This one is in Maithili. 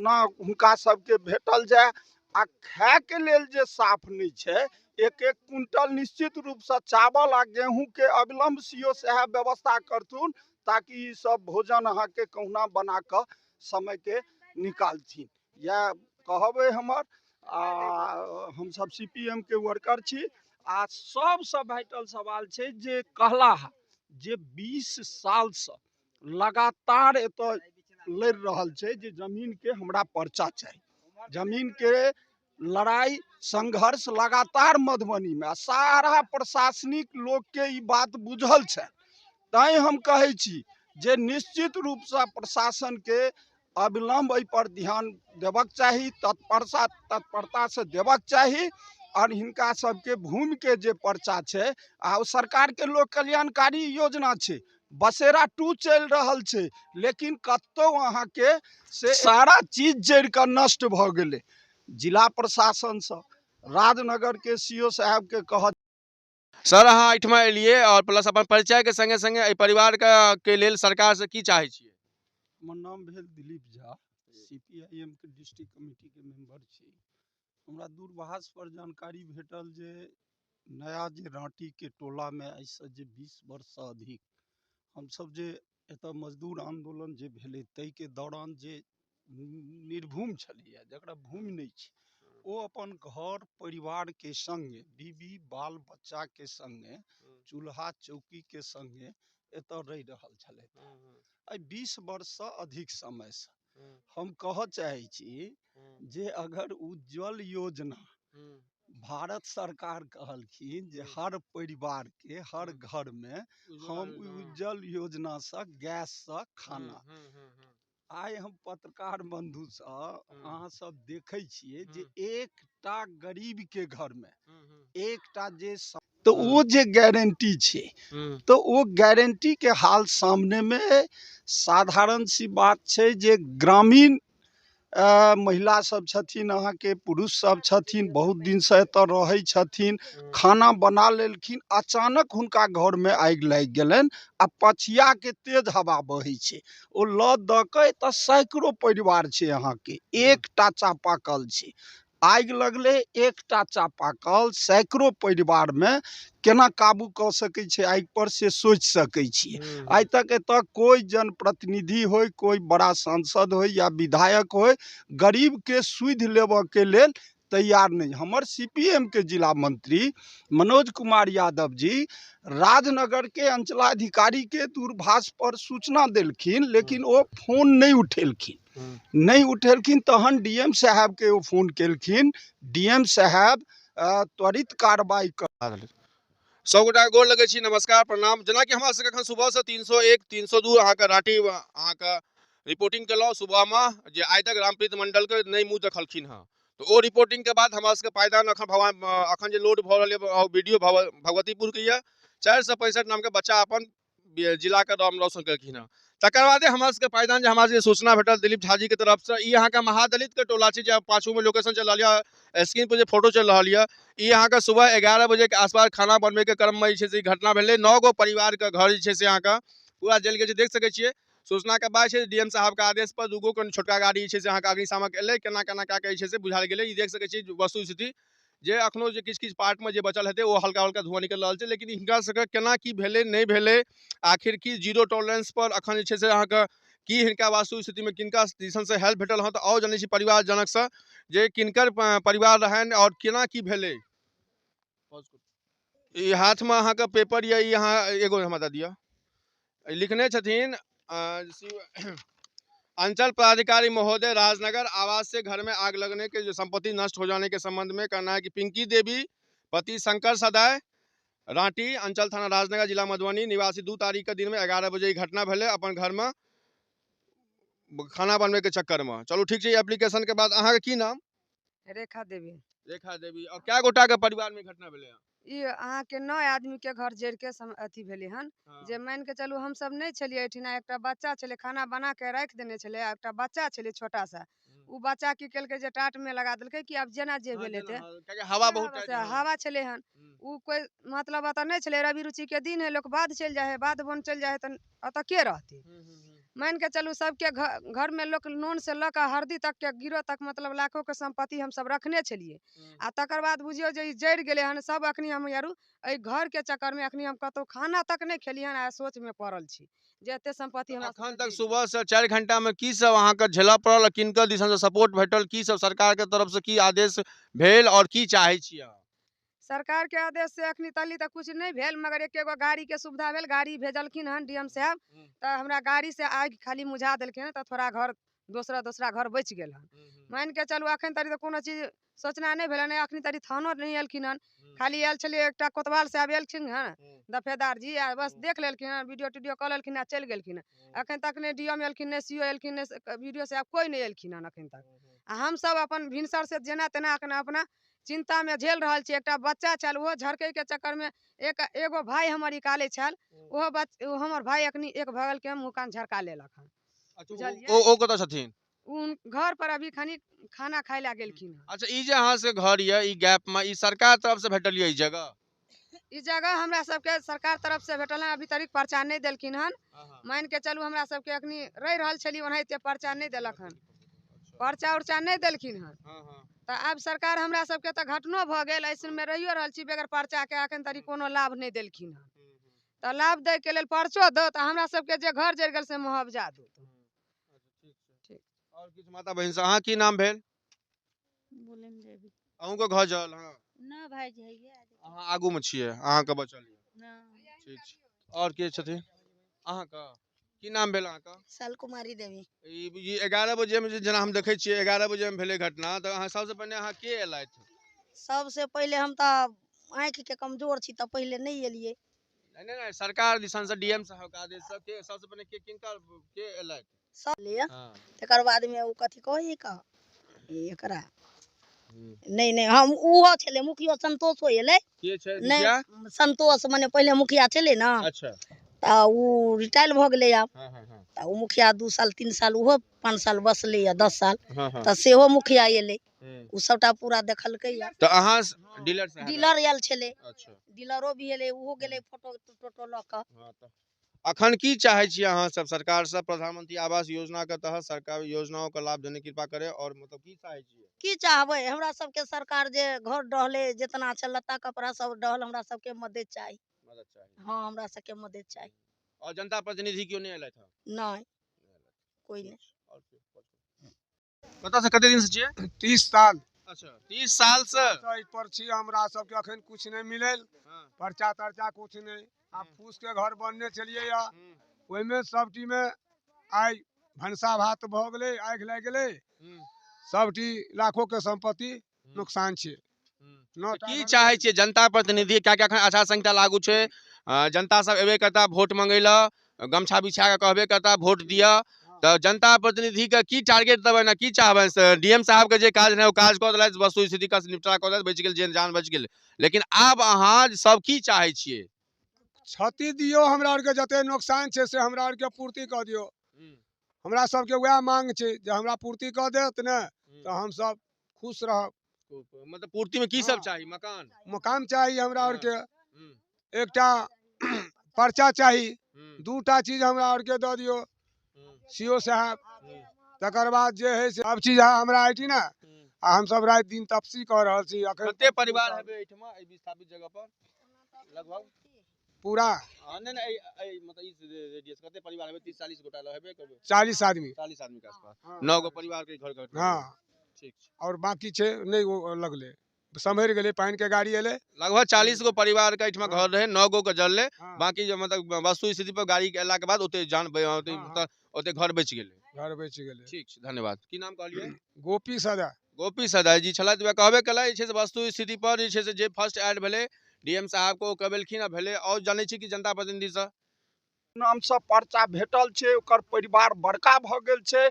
ना हुनका सबके भेटल जाए आ खाए के लेल जे साफ नहीं छै। एक एक क्विंटल निश्चित रूप से चावल आ गेहूं के अविलंब सीओ साहब व्यवस्था करथुन ताकि ई सब भोजन अहाँ के कहुना बना कर समय के निकालथिन। या कहबे हमर आ हम सब सीपीएम के वर्कर छी। आ सबसे वाइटल सवाल छै जे कहला जे 20 साल से लगातार एतऽ लड़ रहल छै जे जमीन के हमरा पर्चा चाहिए। जमीन के लड़ाई संघर्ष लगातार मधुबनी में सारा प्रशासनिक लोग के ई बात बुझल छै। तैं हम कहै छी जे निश्चित रूप से प्रशासन के अविलंब एहि पर ध्यान देबक चाही, तत्परता से देबक चाही। और हिनका सबके भूमि के जे पर्चा छै आ सरकार के लोक कल्याणकारी योजना छै, बसेरा 2 चल रहल छै, लेकिन कतो अहाँ के से सारा चीज जड़ कर नष्ट भ गेले। जिला प्रशासन से राजनगर के सीओ साहब के कह सर अहाँ एठमा एलिए और प्लस अपन परिचय के संगे संगे एहि परिवार के लेल सरकार से की चाहे छियै? हमर नाम भेल दिलीप झा, सीपीआईएम के डिस्ट्रिक्ट कमेटी के मेंबर छी। हमरा दूरभाष पर जानकारी भेटल जे नया जे राँटी के टोला में आई से जे 20 वर्ष से अधिक हम सब जे एतऽ मजदूर आंदोलन जे भेलै तै के दौरान जे निर्भूम छलिए, जकरा भूमि नहीं छै, ओ अपन घर परिवार के संगे बीबी बाल बच्चा के संगे चूल्हा चौकी के संगे एतऽ रहि रहल छलै। आई 20 वर्ष से अधिक समय से हम कह चाहे छी जे अगर उज्जवल योजना भारत सरकार कहलखिन जे हर परिवार के हर घर में हम उज्जवल योजना से गैस से खाना, आई हम पत्रकार बंधु से अहाँ सब देखे छिए जे एकटा गरीब के घर में एकटा जे तो वो जे गारंटी छे, तो वो गारंटी के हाल सामने में साधारण सी बात छै जे ग्रामीण महिला सब छथिन, अहाँ के पुरुष सब छथिन, बहुत दिन से एतऽ रहै छथिन, खाना बना लेलखिन, अचानक हुनका घर में आगि लाग गेलन आ पछिया के तेज हवा बहे छै, ओ ल द के एतऽ सैकड़ों परिवार छै, अहाँ के एकटा चापाकल छै, आगि लगले एकटा चापाकल सैकड़ों परिवार में केना काबू क सकै छै आगि पर से सोच सकै छिए। आज तक एतऽ कोई जनप्रतिनिधि होय, कोई बड़ा सांसद होय या विधायक होय गरीब के सुध लेबऽ के लेल तैयार नहीं। हमर सीपीएम के जिला मंत्री मनोज कुमार यादव जी राजनगर के अंचलाधिकारी के दूरभाष पर सूचना देलखिन, लेकिन वो फोन नहीं उठेलखिन। तहन डीएम साहब के वो फोन केलखिन, डीएम साहब त्वरित कार्रवाई कर। सब गोटा गोर लगे छी, नमस्कार प्रणाम। जना कि हमरा सबके अखन सुबह से 301 302 अहाँ के राँटी अहाँ के रिपोर्टिंग केलहुँ सुबह में जे आइ तक रामप्रीत मंडल के नहीं मुँह देखलखिन हँ। तो वो रिपोर्टिंग के बाद हमरा सबके पायदान अखन जे लोड भ रहल है वीडियो भगवतीपुर के ये 465 नाम के बच्चा अपन जिला के नाम रोशन केलखिन हँ। तकर बादे हमरा सबके पायदान जे हमरा सबके सूचना भेटल दिलीप झा जी के तरफ से, ई अहाँ के महादलित के टोला छै जे पाछू में लोकेशन चल रहा है, स्क्रीन पर जो फोटो चल रहा है, ई अहाँ के सुबह 11 बजे के आसपास खाना बनबे के क्रम में जे छै से घटना भेलै। 9 गो परिवार के घर जे छै से अहाँ के पूरा जल गेल छै, देख सकै छियै। सूचना के बाद डीएम साहब के आदेश पर 2 गो छोटका गाड़ी जे छै से अहाँ के अग्निशामक एलै, केना केना कए के जे छै से बुझाल गेलै। ई देख सकै छियै वस्तु स्थिति जे अखनो जे किछ पार्ट में जे बचल हेतै वो हल्का हल्का धुआं निकल रहल छै, लेकिन हिनका सबके केना की भेलै नहीं भेलै, आखिर की जीरो टॉलरेंस पर अखन जे छै से अहाँ के की हिनका वास्तु स्थिति में किनका दिसन से हेल्प भेटल हँ। तो आओ जानै छी परिवार जनक से जे किनकर परिवार रहन और केना की भेलै। ई हाथ में अहाँ के पेपर या ई अहाँ एगो हमरा दिया, लिखने छथिन अंचल पदाधिकारी महोदय राजनगर, आवास से घर में आग लगने के जो संपत्ति नष्ट हो जाने के संबंध में कहना है कि पिंकी देवी पति शंकर सदाय राँटी अंचल थाना राजनगर जिला मधुबनी निवासी 2 तारीख के दिन में 11 बजे घटना भेले अपन घर में खाना बनबे के चक्कर में। चलो ठीक है। एप्लीकेशन के बाद अहाँ के की नाम? रेखा देवी। रेखा देवी। और क्या गोटा के परिवार में घटना भेले? ई अहाँ के 9 आदमी के घर जड़ के अथी भेले हन। जे मान के चलू हम सब नहीं छलिए एठिना, एकटा बच्चा छले खाना बना के रख देने छले, एकटा बच्चा छले छोटा सा, उ बच्चा की केलके जे टाट में लगा देलके कि अब जेना जे भेले थे हवा बहुत हवा छले हन। उ कोई मतलब अत नहीं छले, रवि रुचि के दिन है, लोग बाद चल जाए है, बाद बन चल जाए है, तो अत के रहते। मान के चलू सबके घर में लोग नून से लऽ कऽ हरदी तक के गिरो तक मतलब लाखों के संपत्ति हम सब रखने छलिए आ तकर बाद बुझियो जे ई जड़ गेले हन सब अखनी हम यारू एहि घर के चक्कर में अखनी हम कतौ खाना तक नहीं खेली हन आ सोच में पड़ल छी जे एते संपत्ति हमरा अखन सबके तक जड़ि सुबह से 4 घंटा में की सब अहाँके झेलऽ पड़ल, किनकर दिसन से सपोर्ट भेटल, की सब सरकार के तरफ से की आदेश भेल और की चाहे छी अहाँ? सरकार के आदेश से अखनी तली तक कुछ नहीं भेल मगर एकेगो गाड़ी के सुविधा भेल गाड़ी भेजलखिन हन डीएम साहब तो हमरा गाड़ी से आगि खाली मुझा देलखिन हन तो थोड़ा घर दूसरा घर बच गेल हन मान के चलू अखन तरी तो कोनो चीज सोचना नहीं भेल हन अखनी तरी थानो नहीं एलखिन हन खाली आयल छलिए एकटा कोतवाल साहब एलखिन हन दफेदार जी आ बस देख लेलखिन हन वीडियो टीडियो कऽ लेलखिन आ चलि गेलखिन हन अखन तक ने डीएम एलखिन ने सीओ एलखिन ने वीडियो साहब कोई नहीं एलखिन हन अखन तक आ हम सब अपन भिनसर से जेना तेना अखन अपना चिंता में झेल रहल छी एकटा बच्चा छल ओहो झरकै के चक्कर में एगो भाई हमर निकाले छल ओहो हमर भाई अखनी एक भगल के मुंह कान झरका लेलक हन बुझलियै ओ कतऽ छथिन? उन घर पर अभी खनी खाना खाय ला गेलखिन हन अच्छा ई जे अहाँ से घर ये ई गैप में ई सरकार तरफ से भेटल ये ई जगह? ई जगह हमरा सबके सरकार तरफ से भेटल हन अभी तक पर्चा नहीं देलखिन हन मान के चलू हमरा सबके अखनी रह रहल छली ओनाहिते पर्चा नहीं देलक हन पर्चा उर्चा नहीं देलखिन हन तो अब सरकार हमरा सबके तो घटनो भ गेल ऐसन में रहियो रहल छी बेगर पर्चा के अखन तरी कोनो लाभ नहीं देलखिन हन तो लाभ दे के लेल पर्चो दो तो हमरा सबके जे घर जरि गेल से मुआवजा दो ठीक और किछ माता बहन से अहाँ की नाम भेल? बोलन देवी अहूँ के घर जल हां ना भाई जी अहाँ आगू में छियै अहाँ के बचल ये ना ठीक छै और के छथिन अहाँ का की नाम भेल अहाँ का? सल कुमारी देवी ई 11 बजे में जेना हम देखै छियै 11 बजे में भेलै घटना तो अहाँ सबसे पहिने अहाँ के एलैथ? सबसे पहले हम तो आँख के कमजोर छी तो पहले नहीं एलिए नहीं सरकार दिसन से डीएम साहब के आदेश से के सबसे पहिने के किनकर के एलैथ? सब लिए हां तकर बाद में उ कथि कहे का एकरा नहीं हम उहो छले मुखिया संतोषो एले के छै मुखिया? नहीं संतोष माने पहले मुखिया छले ना अच्छा ता उ रिटायर भ गेले अब हां ता उ मुखिया 2 साल 3 साल उहो 5 साल बसले या 10 साल हां ता सेहो मुखिया एले उ सबटा पूरा देखलकै या तो अहाँ डीलर साहब डीलर आयल छले अच्छा डीलरो भी एले उहो गेले फोटो टोटो ल क हां तो अखन की चाहे छी अहाँ सब सरकार से प्रधानमंत्री आवास योजना के तहत सरकार योजनाओं का लाभ देने की कृपा करे और मतलब की चाहे छी? की चाहबै हमरा सबके सरकार जे घर डहले जितना छै लत्ता कपड़ा सब डहल हमरा सबके मदद चाहिए हाँ हमरा सबके मदद चाहिए और जनता प्रतिनिधि क्यों नहीं एलैथ? नहीं कोई नहीं कतऽ से कते दिन से छियै? 30 साल अच्छा 30 साल से एहि पर छी हमरा सबके अखन कुछ नहीं मिलल पर्चा तर्चा कुछ नहीं आप फूस के घर बनने चलिए या ओहि में सबटी में आइ भनसा भात भ गेले आगि लाग गेले सबटी लाखों के संपत्ति नुकसान छै की चाहे छियै जनता प्रतिनिधि क्या क्या आचार संहिता लागू छै जनता सब एबे करता वोट मंगै ला गमछा बिछा के कहबे करता वोट दिया तो जनता प्रतिनिधि के की टारगेट देबै ना की चाहबै डीएम साहब के जे काज है वो काज क देलथि वस्तु स्थिति का निपटारा क देलथि बच गेल जान बच गेल लेकिन आब अहाँ सब की चाहे छियै? क्षति दियो हमरा आर के जते नुकसान छै से हमरा आर के पूर्ति क दियो हमरा सबके वह मांग छै जे हमरा पूर्ति क देत ने तो हम सब खुश रहब मतलब पूर्ति में की सब चाहिए? मकान मकान चाहिए हमरा आर के एकटा पर्चा चाहिए दूटा चीज हमरा आर के द दियो सीओ साहब तकर बाद जे है से सब चीज हमरा आइटी ना आ हम सब रात दिन तपसी कर रहल छी अखन कते परिवार हेबे एठमा ए विस्थापित जगह पर लगभग पूरा नहीं मतलब इस रेडियस कते परिवार हेबे 30 40 गोटा हेबे करबे 40 आदमी 40 आदमी के आसपास 9 गो परिवार के घर घर हाँ ठीक और बाकी छे नहीं वो लगले संभर गेले पानी के गाड़ी एले लगभग 40 गो परिवार के एठमा घर रहे 9 गो के जलले हाँ। बाकी जो मतलब वस्तु स्थिति पर गाड़ी के एला के बाद ओते जान ओते घर बच गेले घर बेच गेले ठीक छै धन्यवाद की नाम कहलिए? गोपी सदा गोपी सदा जी छलथि वे कहबे कला जे छै से वस्तु स्थिति पर जे छै से जे फर्स्ट ऐड भेले डीएम साहब को कहबेलखिन भेले और जानै छी कि जनता प्रतिनिधि से नाम से पर्चा भेटल छै ओकर परिवार बड़का भ गेल छै